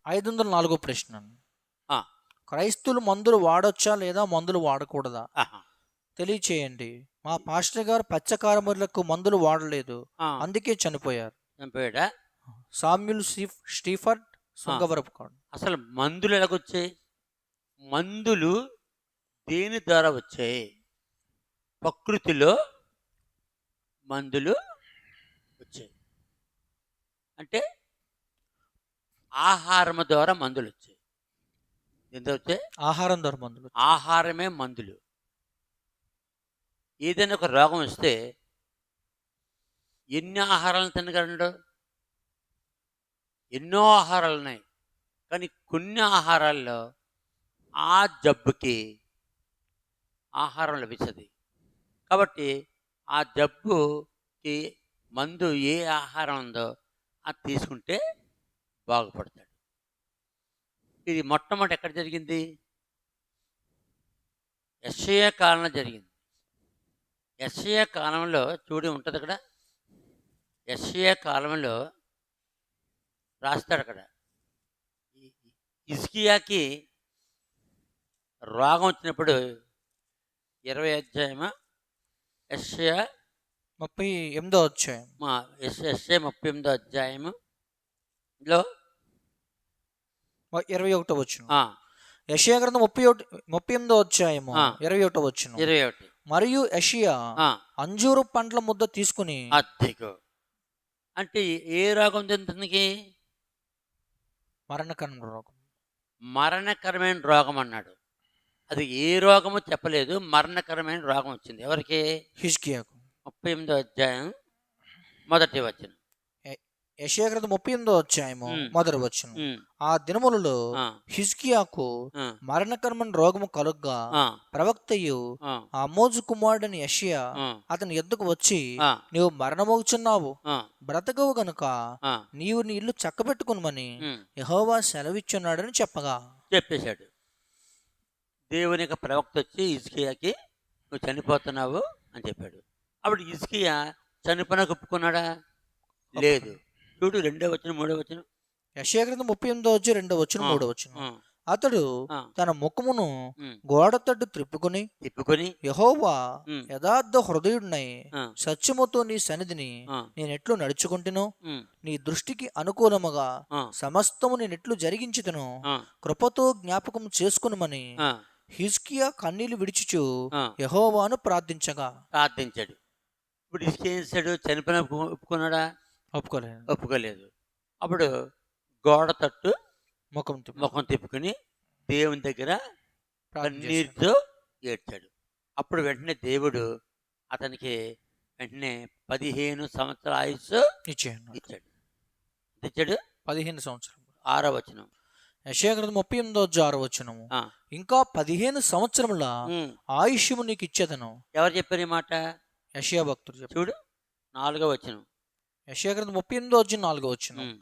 504 ప్రశ్న. ఆ, క్రైస్తువులు మందులు వాడొచ్చా లేదా మందులు వాడకూడదా ఆహా, తెలియచేయండి. మా పాస్టర్ గారు పచ్చకారములకు మందులు వాడలేదు, ఆ, అందుకే చనిపోయారు. చంపాడా? సామ్యుల్ స్టీఫర్డ్, ఆ, శృంగవరపు కాడు. అసలు మందులు ఎలాగొచ్చాయి? మందులు దేని ద్వారా వచ్చాయి? ప్రకృతిలో మందులు వచ్చాయి. అంటే ఆహారం ద్వారా మందులు వచ్చాయి. ఎంత వచ్చాయి? ఆహారం ద్వారా మందులు. ఆహారమే మందులు. ఏదైనా ఒక రోగం వస్తే ఎన్ని ఆహారాలను తినగలడు? ఎన్నో ఆహారాలు ఉన్నాయి, కానీ కొన్ని ఆహారాల్లో ఆ జబ్బుకి ఆహారం లభించదు. కాబట్టి ఆ జబ్బుకి మందు ఏ ఆహారం ఉందో అది తీసుకుంటే బాగుపడతాడు. ఇది మొట్టమొదటి ఎక్కడ జరిగింది? యెషయా కాలంలో జరిగింది. యెషయా కాలంలో చూడి ఉంటుంది అక్కడ. యెషయా కాలంలో రాస్తాడు అక్కడ. హిజ్కియాకి రోగం వచ్చినప్పుడు 20 అధ్యాయమా యెషయా 38 వచ్చాయి. యెషయా 38 అధ్యాయములో 21 వచ్చును. ఆ, యెషయా గ్రంథం 38 అధ్యాయము ఆ, 21 వచ్చును. 21. మరియు యెషయా ఆ, అంజూరు పండ్ల ముద్ద తీసుకుని. అద్దెకు అంటే ఏ రోగం తింటుంది? మరణకరమైన రోగం. మరణకరమైన రోగం అన్నాడు. అది ఏ రోగమో చెప్పలేదు. మరణకరమైన రోగం వచ్చింది. ఎవరికి? హిజ్కియాకు. 38 అధ్యాయం మొదటి వచనం. యెషయా గ్రంథం 38 అధ్యాయము ఉమ్, మొదటి వచ్చును. ఉమ్, ఆ దినములలో ఆ, హిజ్కియాకు ఆ, మరణకరమైన రోగము కలుగ్గా ఆ, ప్రవక్తయు ఆ, ఆమోజు కుమారుడని యెషయా ఆ, అతని ఎద్దుకు వచ్చి, ఆ, నీవు మరణమవుచున్నావు, ఆ, బ్రతకవు గనుక ఆ, నీవు నీ ఇల్లు చక్కబెట్టుకునమని ఉమ్, యెహోవా సెలవిచ్చున్నాడని చెప్పగా. చెప్పేశాడు. దేవుని యొక్క ప్రవక్త వచ్చి హిజ్కియాకి నువ్వు చనిపోతున్నావు అని చెప్పాడు. అప్పుడు హిజ్కియా చనిపోయినాక ఒప్పుకున్నాడా? లేదు. చూడు 2వ వచనం 3వ వచనం. యెషయా గ్రంథం 38 వచ్చి 2 వచ్చును ఆ, 3 వచ్చును. ఆ, అతడు ఆ, తన ముఖమును ఉమ్, గోడ తట్టు త్రిప్పుకొని, తిప్పుకొని, యెహోవా ఉమ్, యథార్థ హృదయుడినై ఆ, సత్యముతో నీ సన్నిధిని ఆ, నేనెట్లు నడుచుకుంటును, ఉమ్, నీ దృష్టికి అనుకూలముగా ఆ, సమస్తము నేనెట్లు జరిగించుతును, ఆ, కృపతో జ్ఞాపకం చేసుకునమని ఆ, హిజ్కియా కన్నీళ్లు విడిచుచు ఆ, యెహోవాను ప్రార్థించగా. ప్రార్థించాడు. ఇప్పుడు హిజ్కియా ఏం చేశాడు? చనిపోయిన ఒప్పుకున్నాడా? ఒప్పుకోలేదు. ఒప్పుకోలేదు. అప్పుడు గోడ తట్టు ముఖం ముఖం తిప్పుకొని దేవుని దగ్గర ప్రార్థన చేశాడు. కన్నీరుతో ఏడ్చాడు. అప్పుడు వెంటనే దేవుడు అతనికి వెంటనే 15 సంవత్సరాల ఆయుస్సు ఇచ్చాను. ఇచ్చాడు. ఇచ్చాడు. 15 సంవత్సరం. 6వ వచనం. యెషయా గ్రంథం 38 6 వచనము. ఆ, ఇంకా 15 సంవత్సరముల ఉమ్, ఆయుష్యము నీకు ఇచ్చేదను. ఎవరు చెప్పారు ఈ మాట? యెషయా భక్తుడు చెప్పాడు. చూడు 4వ వచనం. యెషయా గ్రంథం 38 4 వచనం. ఉమ్,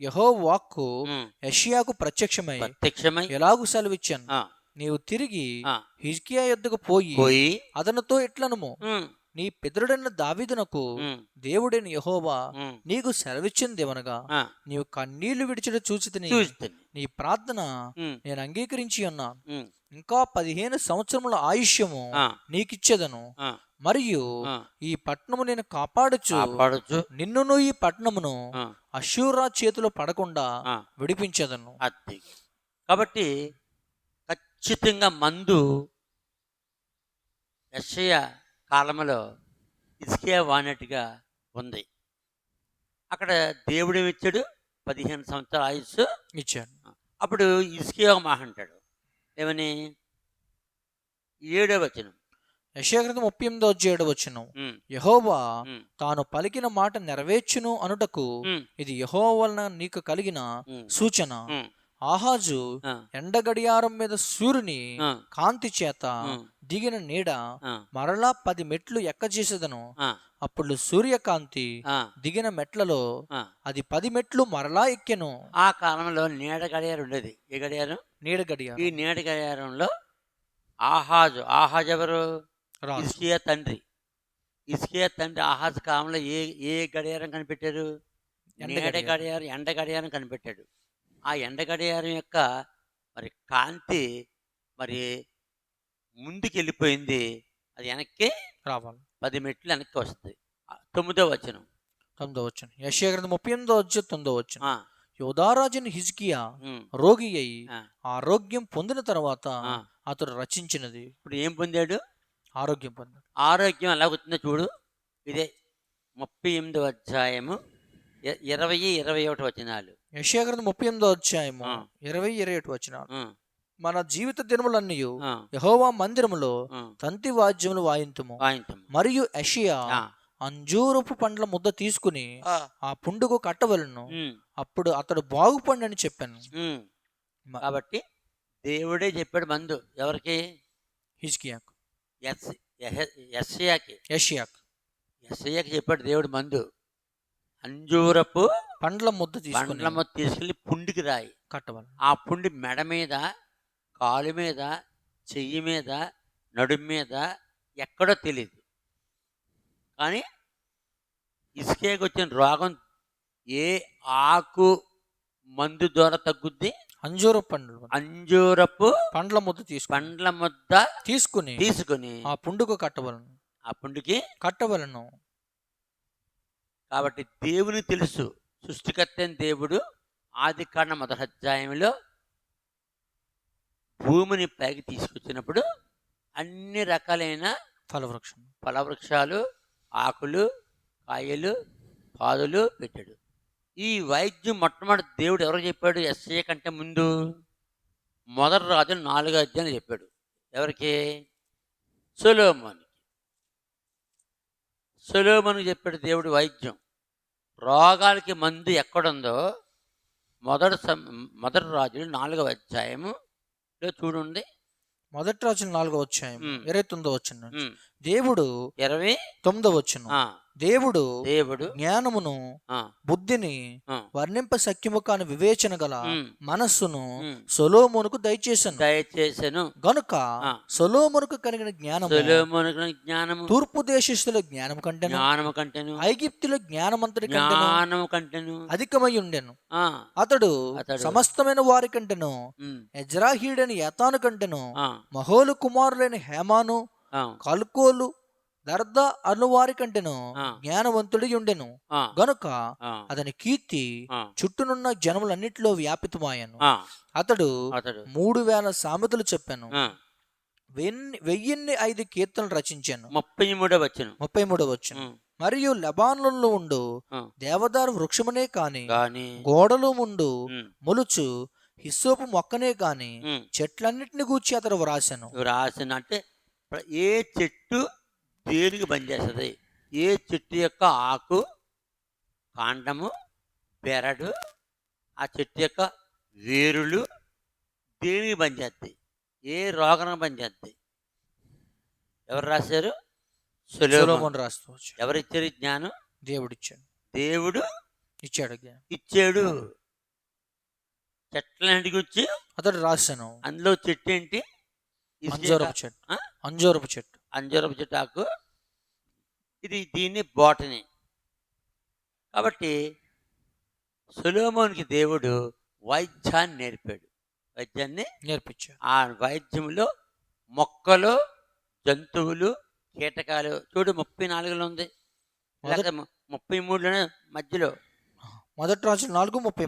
యెహోవా వాక్కు ఉమ్, యెషయాకు ప్రత్యక్షమై ప్రత్యక్షమై ఎలాగు సెలవిచ్చాను, ఆ, నీవు తిరిగి ఆ, హిజ్కియా యొద్దకు పోయి పోయి అతనితో ఇట్లనుము, ఉమ్, నీ పితరుడైన దావీదునకు ఉమ్, దేవుడైన యెహోవా ఉమ్, నీకు సెలవిచ్చిందేమనగా, ఆ, నీవు కన్నీళ్లు విడిచుట చూచితిని, చూస్తుంది. నీ ప్రార్థన ఉమ్, నేను అంగీకరించి ఉన్నాను. ఉమ్, ఇంకా 15 సంవత్సరముల ఆయుష్యము ఆ, నీకిచ్చేదను. ఆ, మరియు ఆ, ఈ పట్టణము నేను కాపాడుచు కాపాడొచ్చు. నిన్నును ఈ పట్టణమును ఆ, అష్షూరా చేతిలో పడకుండా ఆ, విడిపించదను. అది. కాబట్టి ఖచ్చితంగా మందు యెషయా కాలంలో హిజ్కియా వాడినట్టుగా ఉంది. అక్కడ దేవుడు ఇచ్చాడు 15 సంవత్సరాల ఆయుస్సు ఇచ్చాను. అప్పుడు హిజ్కియా ఒక మాట అంటాడు. ఏమని? 7వ వచనం. యెషయా గ్రంథం 38 7 వచనం. ఉమ్, యెహోవా ఉమ్, తాను పలికిన మాట నెరవేర్చును అనుటకు ఉమ్, ఇది యెహోవా వలన నీకు కలిగిన ఉమ్, సూచన. ఉమ్, ఆహాజు ఆ, ఎండగడియారం మీద సూర్యుని ఆ, కాంతి చేత ఉమ్, దిగిన నీడ ఆ, మరలా 10 మెట్లు ఎక్కజేసేదను. ఆ, అప్పుడు సూర్యకాంతి ఆ, దిగిన మెట్లలో ఆ. అది 10 మెట్లు మరలా ఎక్కెను. ఆ కాలంలో నీడ గడియారం ఉండేది. ఏ గడియారం? నీడ ఈ గడియారం. నీడ గడియారంలో ఆహాజు ఎవరు? రాజు. హిజ్కియా తండ్రి. హిజ్కియా తండ్రి ఆహాజు కాలంలో ఏ ఏ గడియారం కనిపెట్టారు? ఎండ నీడ గడియారం. గడియారం, ఎండ గడియారం కనిపెట్టాడు. ఆ ఎండగడియారం యొక్క మరి కాంతి మరి ముందుకెళ్ళిపోయింది. అది వెనక్కి రావాలి. 10 మెట్లు వెనక్కి వస్తుంది. 9వ వచనం. 9వ వచనం. యెషయా గ్రంథం 38వ అధ్యాయం 9వ వచనం. ఆ, యోధారాజుని హిజ్కియా ఉమ్, రోగి అయి ఆ, ఆరోగ్యం పొందిన తర్వాత ఆ. అతడు రచించినది. ఇప్పుడు ఏం పొందాడు? ఆరోగ్యం పొందాడు. ఆరోగ్యం ఎలా వచ్చిందో చూడు. ఇదే 38వ అధ్యాయము 20, 21 వచనాలు. యెషయా గ్రంథం 38వ అధ్యాయము ఆ. 20, 21 వచనాలు. ఆ, మన జీవిత దినములన్నీ ఆ, యెహోవా మందిరములో ఆ. తంతి వాద్యములు వాయింతుము. వాయించము. మరియు యెషయా ఆ, అంజూరపు పండ్ల ముద్ద తీసుకుని ఆ, ఆ పుండుకు కట్టవలను, ఉమ్, అప్పుడు అతడు బాగుపడని చెప్పాను. ఉమ్. మ- కాబట్టి దేవుడే చెప్పాడు మందు ఎవరికి? హిజ్కియాకు, యెషయాకి. యెషయాకు యెషయాకి చెప్పాడు దేవుడు మందు. అంజూరపు పండ్ల ముద్ద తీసుకుని పండ్ల మొత్తం తీసుకెళ్ళి పుండికి రాయి. కట్టవలను. ఆ పుండి మెడ మీద, కాలు మీద, చెయ్యి మీద, నడుము మీద ఎక్కడో తెలియదు. కానీ ఇసుకేకి వచ్చిన రోగం ఏ ఆకు మందు ద్వారా తగ్గుద్ది? అంజూరపు అంజూరపు పండ్ల ముద్ద తీసుకుని పండ్ల ముద్ద తీసుకుని ఆ పుండుకు కట్టవలను, ఆ పుండికి. కట్టవలను. కాబట్టి దేవుని తెలుసు, సృష్టికర్త అయిన దేవుడు ఆదికాండం 1వ అధ్యాయంలో భూమిని పైకి తీసుకొచ్చినప్పుడు అన్ని రకాలైన ఫలవృక్షం, ఫలవృక్షాలు, ఆకులు, కాయలు, పాదులు పెట్టాడు. ఈ వైద్యం మొట్టమొదటి దేవుడు ఎవరు చెప్పాడు? యెషయా కంటే ముందు మొదటి రాజు 4వ అధ్యాయం చెప్పాడు. ఎవరికి? సొలొమోనుకి. సొలొమోనుకి చెప్పాడు దేవుడు వైద్యం. రోగాలకి మందు ఎక్కడుందో మొదటి రాజులు 4వ అధ్యాయములో చూడండి. మొదటి రాజుల 4వ అధ్యాయం 29వ వచనం. ఉమ్, దేవుడు 29. వచనం. దేవుడు దేవుడు జ్ఞానమును ఆ, బుద్ధిని ఆ, వర్ణింప సఖ్యము కాని వివేచన గల ఉమ్, మనస్సును ఉమ్, సొలొమోనుకు దయచేసను. దయచేసెను. గనుక ఆ. సొలొమోనుకు కలిగిన జ్ఞానము సొలొమోనుకు జ్ఞానము తూర్పు దేశస్థుల జ్ఞానం కంటెను, జ్ఞానము కంటెను, ఐగిప్తుల జ్ఞానమంతటి కంటెను జ్ఞానము కంటెను. అధికమై ఉండెను. ఆ, అతడు అతడు సమస్తమైన వారి కంటెను, ఉమ్, ఎజ్రాహీడని యతాను కంటెను, ఆ, మహోలు కుమారులైన హేమాను, ఆ, కల్కోలు, దర్ద అనువారి కంటెను ఆ. జ్ఞానవంతుడి ఉండెను. ఆ, గనుక ఆ, అతని కీర్తి ఆ, చుట్టూనున్న జనములన్నిటిలో వ్యాపితమాయను. ఆ. అతడు అతడు 3000 సామెతలు చెప్పాను, ఆ, 1005 కీర్తనలు రచించాను. 33వ వచనం. 33వ వచనం. ఉమ్, మరియు లెబానోనులో ఉండు ఆ, దేవదారు వృక్షమునే కాని, కానీ గోడలో ముండు ఉమ్, మొలుచు హిస్సోపు మొక్కనే కాని ఉమ్, చెట్లన్నిటిని గూర్చి అతడు వ్రాసెను. రాసిన అంటే ఏ చెట్టు దేనికి పనిచేస్తుంది? ఏ చెట్టు యొక్క ఆకు, కాండము, బెరడు, ఆ చెట్టు యొక్క వేరులు దేనికి పనిచేస్తాయి? ఏ రోగం పనిచేస్తాయి? ఎవరు రాశారు? సొలొమోను. సొలొమోను రాస్తూ వచ్చాడు. ఎవరిచ్చారు ఈ జ్ఞానం? దేవుడిచ్చాడు, దేవుడు ఇచ్చాడు జ్ఞానం. ఇచ్చాడు. చెట్లన్నిటికి వచ్చి అతడు రాశాను. అందులో చెట్టు ఏంటి? అంజూరపు చెట్టు. ఆ? అంజూరపు చెట్టు. అంజూరపు చెట్టు ఆకు. దీన్ని బోటనీ. కాబట్టి సొలొమోనుకి దేవుడు వైద్యాన్ని నేర్పాడు. వైద్యాన్ని నేర్పించాడు. ఆ వైద్యంలో మొక్కలు, జంతువులు, కీటకాలు చూడు 34లో ఉంది, లేక 33లోనే మధ్యలో. మొదటి రాజు 4:33.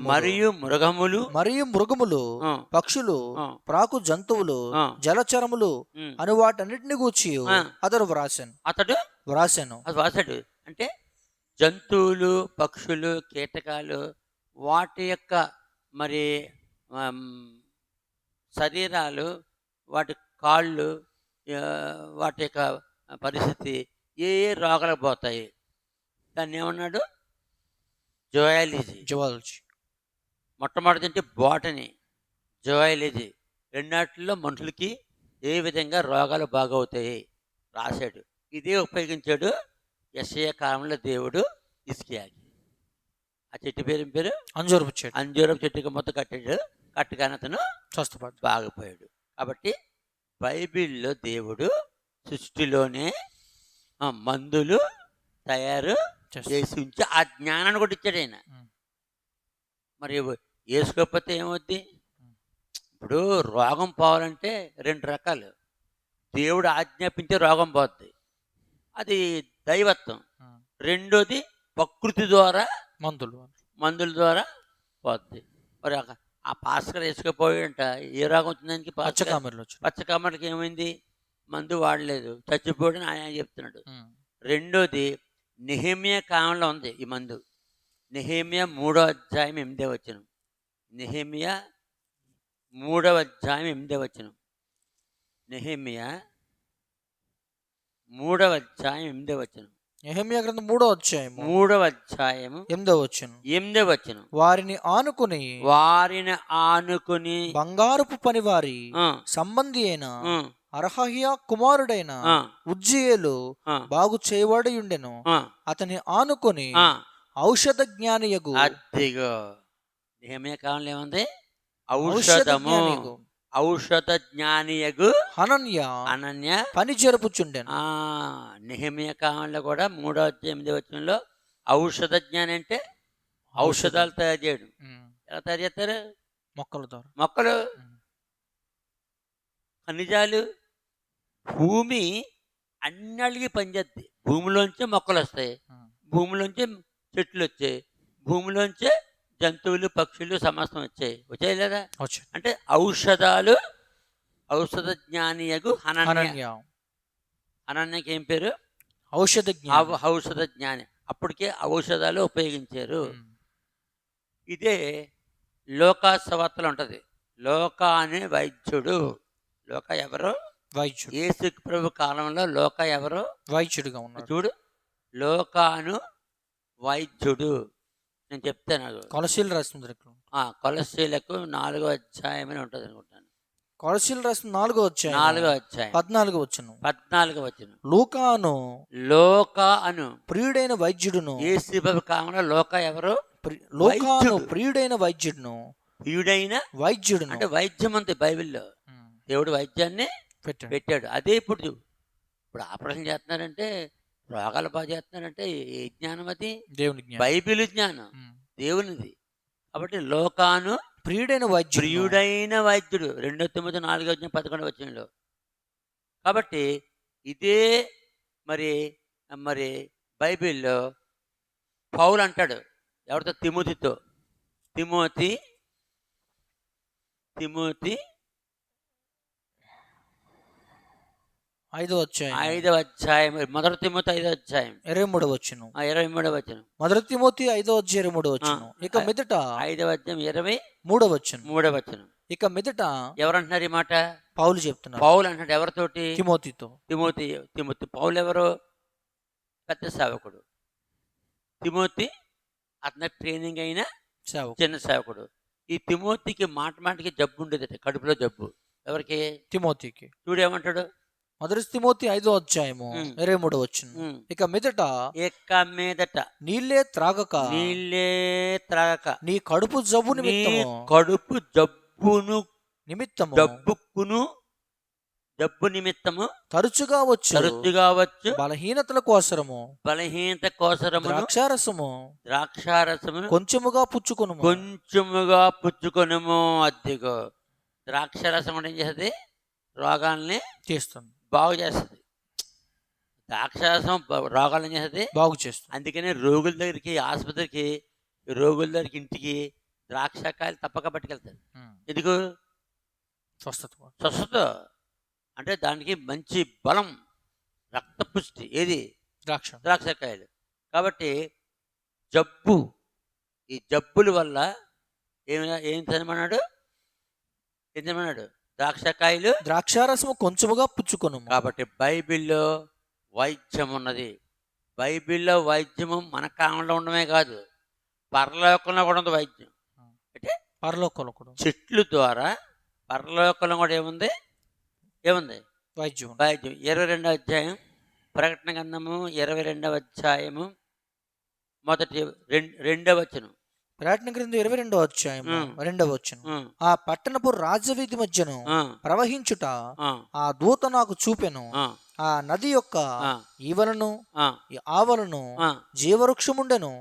మరియు మృగములు, ఆ, పక్షులు, ఆ, ప్రాకు జంతువులు, ఆ, జలచరములు ఉమ్, అని వాటన్నిటిని గూర్చి ఆ. అతడు వ్రాసాను. అతడు వ్రాసాను. అది రాశాడు. అంటే జంతువులు, పక్షులు, కీటకాలు వాటి యొక్క మరి ఆమ్, శరీరాలు, వాటి కాళ్ళు, ఆ, వాటి యొక్క పరిస్థితి ఏ ఏ రోగాలకు పోతాయి, దాన్ని ఏమన్నాడు? జువాలజీ. జువాలజీ. మొట్టమొదటి అంటే బోటనీ, జువాలజీ. రెండాటిల్లో మనుషులకి ఏ విధంగా రోగాలు బాగవుతాయి రాశాడు. ఇదే ఉపయోగించాడు యెషయా కాలంలో దేవుడు హిజ్కియాకి. ఆ చెట్టు పేరు అంజూరపు చెట్టు. అంజూరపు చెట్టుకి మొత్తం కట్టాడు. కట్టగానే అతను స్వస్థపడ్డాడు, బాగిపోయాడు. కాబట్టి బైబిల్లో దేవుడు సృష్టిలోనే మందులు తయారు చేసి ఉంచి ఆ జ్ఞానాన్ని కూడా ఇచ్చాడు ఆయన. ఉమ్. మరి వేసుకోకపోతే ఏమవుద్ది? ఇప్పుడు రోగం పోవాలంటే 2 రకాలు. దేవుడు ఆజ్ఞాపించే రోగం పోద్ది, అది దైవత్వం. రెండోది ప్రకృతి ద్వారా, మందుల ద్వారా పోద్ది. మరి ఆ పాస్కర్ వేసుకుపోయాడంట, ఏ రోగం వచ్చిందానికి? పచ్చకామర్లకి ఏమైంది? మందు వాడలేదు, చచ్చిపోయాడని ఆయన చెప్తున్నాడు. రెండోది నెహెమ్యా కాలంలో ఉంది ఈ మందు. నెహెమ్యా 3వ అధ్యాయం 8వ వచనం. నెహెమ్యా 3వ అధ్యాయం 8వ వచనం. నెహెమ్యా 3వ అధ్యాయం 8వ వచనం. నెహెమ్యా గ్రంథం 3వ అధ్యాయం 8వ వచనం. వారిని ఆనుకుని బంగారపు పనివారి సంబంధి అయిన అర్హహ్యా కుమారుడైన ఉజ్జియేలు బాగు చేయబడి ఉండెను. అతని ఆనుకొని ఔషధ జ్ఞానియగు. అదిగో నెహెమ్యా కాలంలో ఏముంది? ఔషధ జ్ఞానియగు హనన్య పని జరుపుచుండెను. నెహెమ్యా కాలంలో కూడా 3వ అధ్యాయం 8వ వచనంలో ఔషధ జ్ఞాని అంటే ఔషధాలు తయారు చేయడం. ఎలా తయారు చేస్తారు? మొక్కలు, ఖనిజాలు. భూమి అన్నిటికీ పనిచేద్ది. భూమిలోంచే మొక్కలు వస్తాయి, భూమిలోంచే చెట్లు వచ్చాయి, భూమిలోంచే జంతువులు పక్షులు సమస్తం వచ్చాయి లేదా? అంటే ఔషధాలు. ఔషధ జ్ఞానియగు హనన్యకి ఏం పేరు? ఔషధ జ్ఞాని. అప్పటికే ఔషధాలు ఉపయోగించారు. ఇదే లోకాసువార్తలో ఉంటుంది. లోక అనే వైద్యుడు. లోక ఎవరు? వైద్యుడు. యేసు ప్రభు కాలంలో లోక ఎవరు? వైద్యుడుగా ఉన్నాడు. చూడు, లోకాను వైద్యుడు. నేను చెప్తాను. కొలసీలు రాస్తుంది. కొలసీలకు 4వ అధ్యాయం అని ఉంటుంది అనుకుంటాను. కొలసీలు రాసిన 4వ అధ్యాయం 14వ వచనం. లోకాను ప్రియుడైన వైద్యుడును. యేసు ప్రభు కాలంలో లోక ఎవరు? ప్రియుడైన వైద్యుడును. అంటే వైద్యం అంతే. బైబిల్లో దేవుడు వైద్యాన్ని పెట్టాడు. అదే ఇప్పుడు ఆపరేషన్ చేస్తున్నారంటే, రోగాలు బాగా చేస్తున్నారంటే ఏ జ్ఞానం అది? దేవుని జ్ఞానం, బైబిల్ జ్ఞానం, దేవునిది. కాబట్టి లోకాను ప్రియుడైన వైద్యుడు 2 Timothy 4:11 వచనంలో. కాబట్టి ఇదే మరి బైబిల్లో పౌలు అంటాడు ఎవరితో? తిమోతితో. తిమోతి 5వ అధ్యాయం 1 తిమోతి 5వ అధ్యాయం 23వ వచనం. 23వ వచనం. 1 తిమోతి 5వ అధ్యాయం 23వ వచనం. ఇక మీదట 5వ అధ్యాయం 23వ వచనం. ఇక మీదట ఎవరంటున్నారు ఈ మాట? పౌలు చెప్తున్నారు. పౌలు అంటున్నాడు ఎవరితోటి? తిమోతితో. తిమోతి. పౌలు ఎవరు? పెద్ద సేవకుడు. తిమోతి అతని ట్రైనింగ్ అయిన చిన్న సేవకుడు. ఈ తిమోతికి మాటికి జబ్బు ఉండేదట, కడుపులో జబ్బు. ఎవరికి? తిమోతికి. చూడు ఏమంటాడు? 1 తిమోతి 5వ అధ్యాయము 23వ వచనం. ఇక మీదట నీళ్ళే త్రాగక నీ కడుపు జబ్బు నిమిత్తము తరచుగా వచ్చు బలహీనత కోసరము ద్రాక్షారసము కొంచెముగా పుచ్చుకొనుము. అదిగో ద్రాక్షారసం అంటే ఏం చేస్తుంది? రోగాల్ని చేస్తుంది, బాగు చేస్తుంది. ద్రాక్షారసం రోగాలను చేస్తుంది, బాగు చేస్తుంది. అందుకనే రోగుల దగ్గరికి, ఆసుపత్రికి, రోగుల దగ్గరికి, ఇంటికి ద్రాక్షకాయలు తప్పక పట్టుకెళ్తారు. ఎందుకు? స్వస్థత. అంటే దానికి మంచి బలం, రక్తపుష్టి. ఏది? ద్రాక్షకాయలు. కాబట్టి ఈ జబ్బుల వల్ల ఏం తినమన్నాడు? ద్రాక్షారసము కొంచెముగా పుచ్చుకొను. కాబట్టి బైబిల్లో వైద్యం ఉన్నది. బైబిల్లో వైద్యము మన కాలంలో ఉండమే కాదు, పరలోకంలో కూడా ఉంది వైద్యం. అంటే పరలోకంలో కూడా చెట్లు ద్వారా పరలోకంలో కూడా ఏముంది? వైద్యం. 22వ అధ్యాయం ప్రకటన గ్రంథము 22వ అధ్యాయము 2వ వచనం. ప్రకటన గ్రంథం 22వ అధ్యాయం 2వ వచనం. ఆ పట్టణపు రాజవీధి మధ్యను ప్రవహించుట ఆ దూత నాకు చూపెను. ఆ నది యొక్క ఈవలను ఆవలను జీవవృక్షముండెను.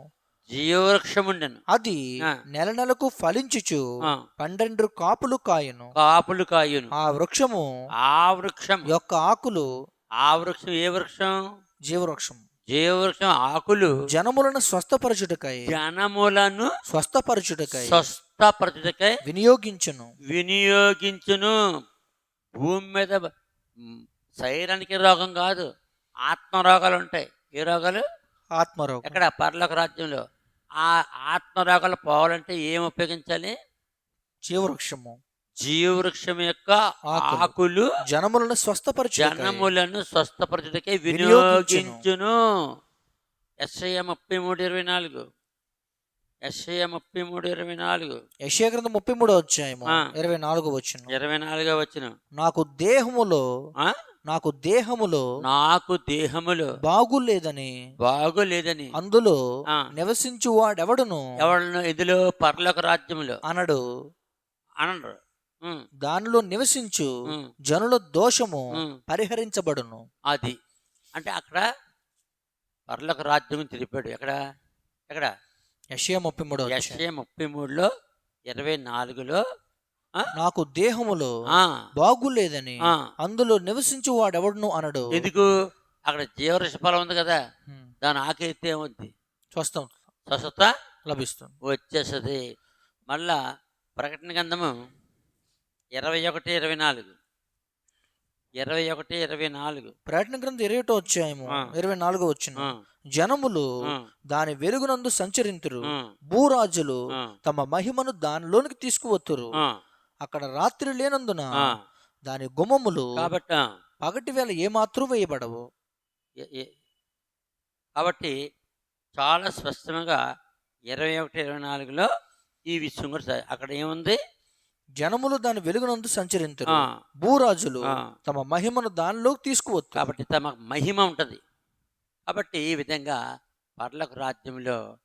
జీవవృక్షం ఉండెను. అది ఆ. నెల నెలకు ఫలించుచు ఆ. 12 కాపులు కాయను. కాపులు కాయును. ఆ వృక్షము ఆ వృక్షం, యొక్క ఆకులు ఆ వృక్షం ఏ వృక్షం? జీవవృక్షం జీవవృక్షం ఆకులు జనములను స్వస్థపరచుటకై జనములను స్వస్థపరచుటకై స్వస్థపరచుటకై వినియోగించును. వినియోగించును. భూమి మీద శరీరానికి రోగం కాదు, ఆత్మ రోగాలు ఉంటాయి. ఏ రోగాలు? ఆత్మరోగం. ఎక్కడ? పరలోక రాజ్యంలో. ఆ ఆత్మ రోగాలు పోవాలంటే ఏం ఉపయోగించాలి? జీవవృక్షము జీవవృక్షం యొక్క ఆకులు. ఆకులు జనములను స్వస్థపరచుటకై జనములను స్వస్థపరచుటకై వినియోగించును. వినియోగించును. యెషయా 33:24. యెషయా 33:24. యెషయా గ్రంథం 33వ అధ్యాయము ఆ. 24వ వచనం. 24వ వచనం. నాకు దేహములో ఆ? నాకు దేహములో నాకు దేహములో బాగులేదని బాగులేదని అందులో ఆ. నివసించు వాడెవడును ఎవడను ఇదిలో పరలోక రాజ్యములో అనడు. అనరు. ఉం, దానిలో నివసించు ఉం, జనుల దోషము ఉం. పరిహరించబడును. అది అంటే అక్కడ పరలోక రాజ్యం తెలిపాడు. ఎక్కడ? ఎక్కడ? యెషయా 33వ అధ్యాయం. యెషయా 33లో 24లో నాకు దేహములో ఆ, బాగులేదని ఆ. అందులో నివసించు వాడెవడును అనడు. ఎందుకు? అక్కడ జీవవృక్ష ఫలం ఉంది కదా, ఉం. దాని ఆకైతే ఏమవుద్ది? స్వస్థం స్వస్థత లభిస్తుంది. వచ్చేస్తుంది. మళ్ళా ప్రకటన గ్రంథము 21:24. 21:24. ప్రకటన గ్రంథం 21వ అధ్యాయము ఆ. 24వ వచనం. ఆ, జనములు ఆ, దాని వెలుగునందు సంచరింతురు. ఆ, భూరాజులు ఆ, తమ మహిమను దానిలోనికి తీసుకువత్తురు. ఆ, అక్కడ రాత్రి లేనందున ఆ. దాని గుమ్మములు కాబట్టి పగటి వేళ ఏమాత్రం వేయబడవు. ఎ- ఎ- కాబట్టి చాలా స్పష్టంగా 21:24లో ఈ విషయం కూడా అక్కడ ఏముంది? జనములు దాని వెలుగునందు సంచరింతురు. ఆ, భూరాజులు ఆ. తమ మహిమను దానిలోకి తీసుకువత్తు. కాబట్టి తమ మహిమ ఉంటుంది. కాబట్టి ఈ విధంగా పరలోక రాజ్యంలో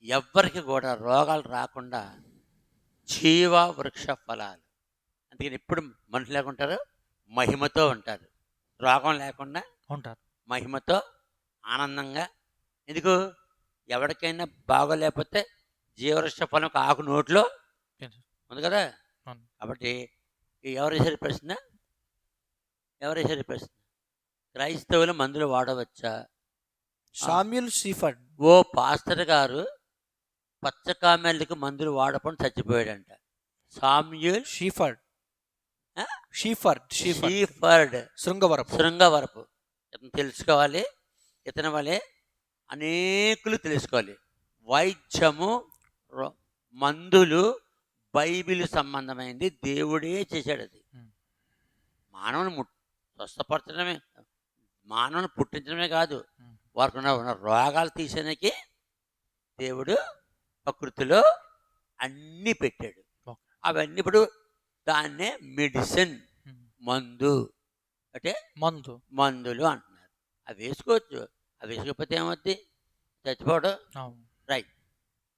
ఎవ్వరికి కూడా రోగాలు రాకుండా జీవ వృక్ష ఫలాలు. అందుకని ఎప్పుడు మనుషులు లేకుంటారు, మహిమతో ఉంటారు. రోగం లేకుండా ఉంటారు. మహిమతో ఆనందంగా. ఎందుకు? ఎవరికైనా బాగోలేకపోతే జీవవృక్ష ఫలం ఒక ఆకు నోట్లో ఉంది కదా. అవును. కాబట్టి ఎవరేసారి ప్రశ్న? ఎవరేసారి ప్రశ్న? క్రైస్తవులు మందులు వాడవచ్చా? సామ్యూల్ షీఫర్డ్ ఓ పాస్టర్ గారు పచ్చకామెళ్ళకి మందులు వాడకుండా చచ్చిపోయాడంట. సామ్యూల్ షీఫర్డ్ ఆ? షీఫర్డ్ షీఫర్డ్, శృంగవరపు. శృంగవరపు. ఇతను తెలుసుకోవాలి. ఇతని వలె అనేకులు తెలుసుకోవాలి. వైద్యము, మందులు బైబిల్ సంబంధమైంది, దేవుడే చేశాడు. అది మానవుని స్వస్థపరచడమే, మానవుని పుట్టించడమే కాదు, వారికి ఉన్న రోగాలు తీసేందుకే దేవుడు ప్రకృతిలో అన్నీ పెట్టాడు. అవన్నీ ఇప్పుడు దాన్నే మెడిసిన్, మందు అంటే మందులు అంటున్నారు. అవి వేసుకోవచ్చు. అవి వేసుకోకపోతే ఏమవుద్ది? చచ్చిపోవడం. రైట్.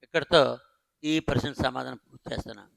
ఇక్కడితో ఈ ప్రశ్న సమాధానం పూర్తి చేస్తున్నాను.